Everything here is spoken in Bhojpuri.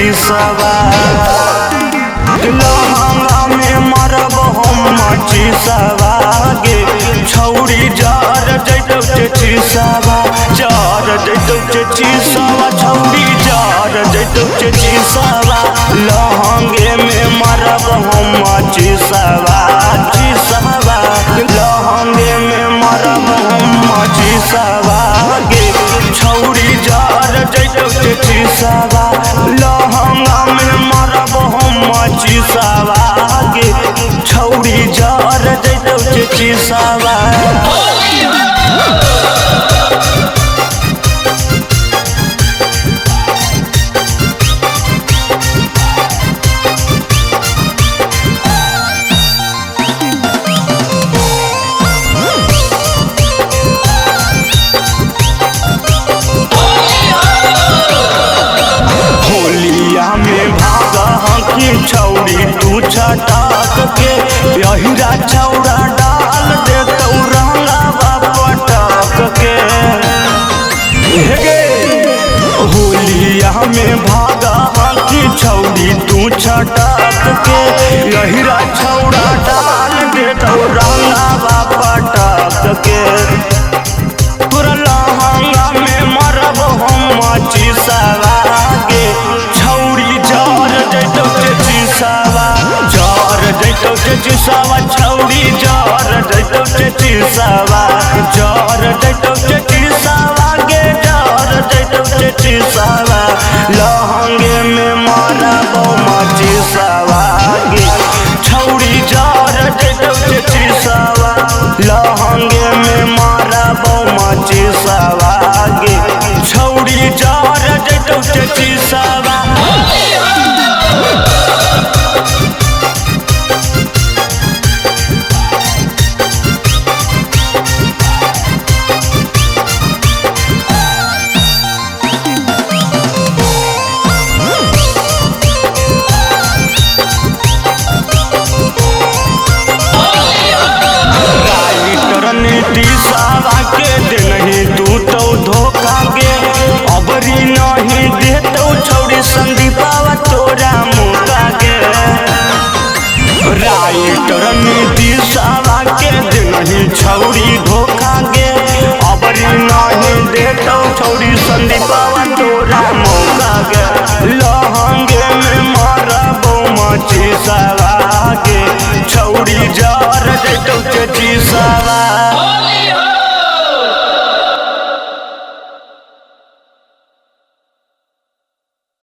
चिसवा लहंगा में मरब हम चिसवा गे छौरी जार जैतौ चिसवा जार जैतौ चिसवा छौरी जार जैतौ चिसवा लहंगे में मरब हम चिसवा चिसवा लहंगे में मरब हम चिसवा गे छौरी जार जैतौ चिसवा लहंगा में मरब हम चिसवा गे छौरी जार जैतौ चिसवा। छौरी तू छटाक के यहिरा छौरा डाल देतौ रंगावा पटक के होलिया में भागा की छौरी तू छटाक के यहिरा छौरा डाल देतौ रंगावा पटक के तोरा लहंगा में मरब हम चिसवा गे छौरी जार जैतौ चिसवा जार जैतौ चिसवा छौरी जार जैतौ चिसवा जार जैतौ चिसवा गे जार जैतौ चिसवा लहंगे में मरब हम चिसवा गे छौरी जार जैतौ चिसवा लहंगे में मरब हम चिसवा गे छौरी जार जैतौ चिसवा। दिशावा के दे नहीं तू तो धोखा गे अबरी नहीं देतौ छौरी संदीपावा तोरा मुका गे राइटर दिशावा के दे नहीं छौरी धोखा गे अबरी नहीं देतौ छौरी संदीपावा तोरा मुका गे लहंगे में मरब हम चिसवा